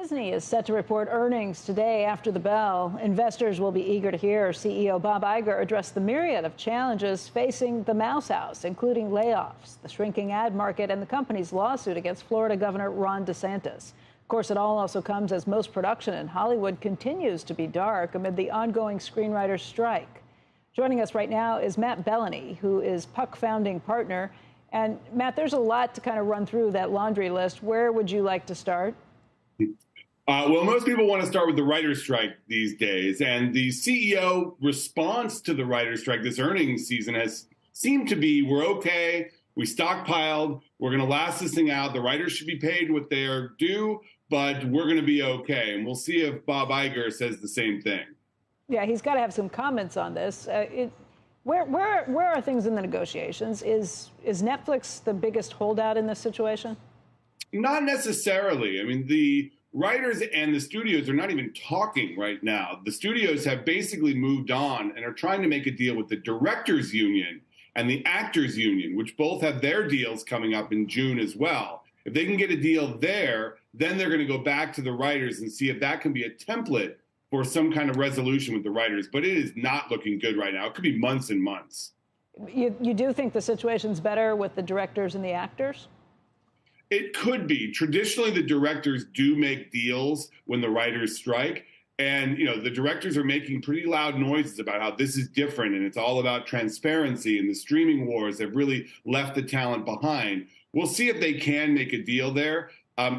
Disney is set to report earnings today after the bell. Investors will be eager to hear CEO Bob Iger address the myriad of challenges facing the Mouse House, including layoffs, the shrinking ad market, and the company's lawsuit against Florida Governor Ron DeSantis. Of course, it all also comes as most production in Hollywood continues to be dark amid the ongoing screenwriters' strike. Joining us right now is Matt Belloni, who is Puck founding partner. And Matt, there's a lot to kind of run through that laundry list. Where would you like to start? Well, most people want to start with the writer's strike these days, and the CEO response to the writer's strike this earnings season has seemed to be, we're okay, we stockpiled, we're going to last this thing out, the writers should be paid what they're due, but we're going to be okay. And we'll see if Bob Iger says the same thing. Yeah, he's got to have some comments on this. Where are things in the negotiations? Is Netflix the biggest holdout in this situation? Not necessarily. I mean, the writers and the studios are not even talking right now. The studios have basically moved on and are trying to make a deal with the directors union and the actors union, which both have their deals coming up in June as well. If they can get a deal there, then they're going to go back to the writers and see if that can be a template for some kind of resolution with the writers. But it is not looking good right now. It could be months and months. You do think the situation's better with the directors and the actors? It could be. Traditionally, the directors do make deals when the writers strike. And, you know, the directors are making pretty loud noises about how this is different and it's all about transparency, and the streaming wars have really left the talent behind. We'll see if they can make a deal there.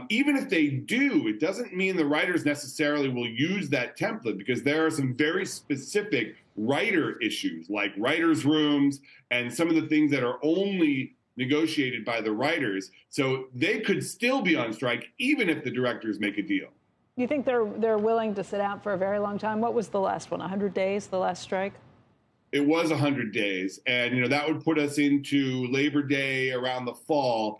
Even if they do, it doesn't mean the writers necessarily will use that template, because there are some very specific writer issues like writers' rooms and some of the things that are only negotiated by the writers. So they could still be on strike even if the directors make a deal. You think they're willing to sit out for a very long time? What was the last one, 100 days, the last strike? It was 100 days. And, you know, that would put us into Labor Day around the fall.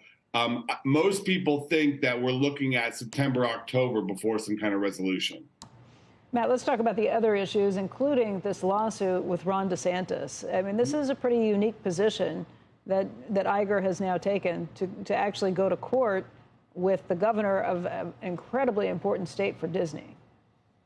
Most people think that we're looking at September, October before some kind of resolution. Matt, let's talk about the other issues, including this lawsuit with Ron DeSantis. I mean, this is a pretty unique position that Iger has now taken to actually go to court with the governor of an incredibly important state for Disney.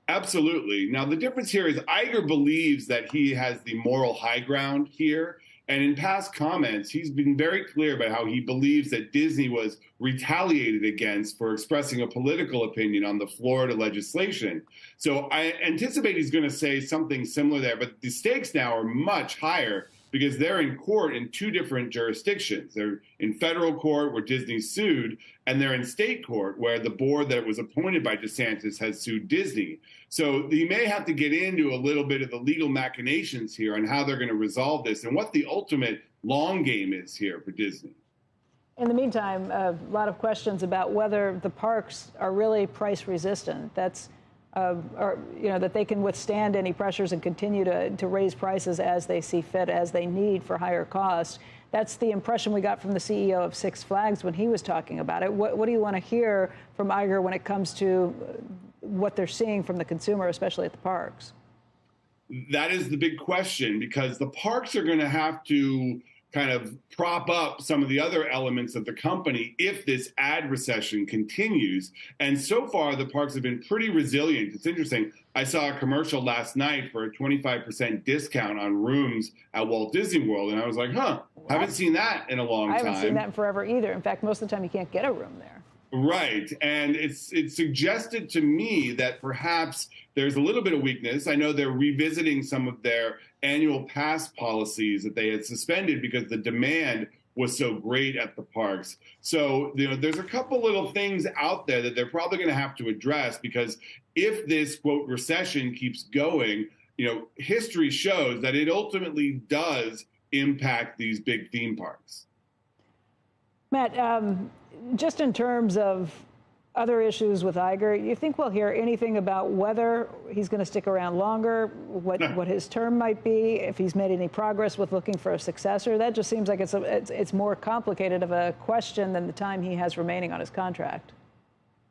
Absolutely. Now, the difference here is Iger believes that he has the moral high ground here. And in past comments, he's been very clear about how he believes that Disney was retaliated against for expressing a political opinion on the Florida legislation. So I anticipate he's going to say something similar there. But the stakes now are much higher, because they're in court in two different jurisdictions. They're in federal court, where Disney sued, and they're in state court, where the board that was appointed by DeSantis has sued Disney. So you may have to get into a little bit of the legal machinations here on how they're going to resolve this and what the ultimate long game is here for Disney. In the meantime, a lot of questions about whether the parks are really price resistant. That's that they can withstand any pressures and continue to raise prices as they see fit, as they need for higher costs. That's the impression we got from the CEO of Six Flags when he was talking about it. What do you want to hear from Iger when it comes to what they're seeing from the consumer, especially at the parks? That is the big question, because the parks are going to have to kind of prop up some of the other elements of the company if this ad recession continues. And so far, the parks have been pretty resilient. It's interesting. I saw a commercial last night for a 25% discount on rooms at Walt Disney World. And I was like, haven't seen that in a long time. I haven't seen that in forever either. In fact, most of the time you can't get a room there. Right. And it suggested to me that perhaps there's a little bit of weakness. I know they're revisiting some of their annual pass policies that they had suspended because the demand was so great at the parks. So, you know, there's a couple little things out there that they're probably going to have to address, because if this, quote, recession keeps going, you know, history shows that it ultimately does impact these big theme parks. Matt, just in terms of other issues with Iger, you think we'll hear anything about whether he's going to stick around longer, what his term might be, if he's made any progress with looking for a successor? That just seems like it's more complicated of a question than the time he has remaining on his contract.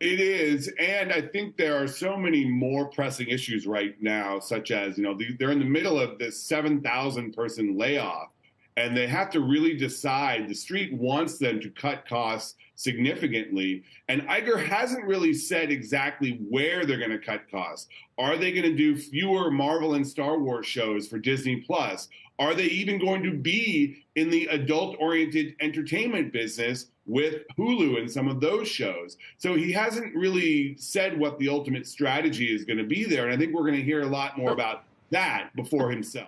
It is, and I think there are so many more pressing issues right now, such as, you know, they're in the middle of this 7,000 person layoff. and they have to really decide. The street wants them to cut costs significantly, and Iger hasn't really said exactly where they're going to cut costs. Are they going to do fewer Marvel and Star Wars shows for Disney Plus? Are they even going to be in the adult-oriented entertainment business with Hulu and some of those shows? So he hasn't really said what the ultimate strategy is going to be there, and I think we're going to hear a lot more about that before himself.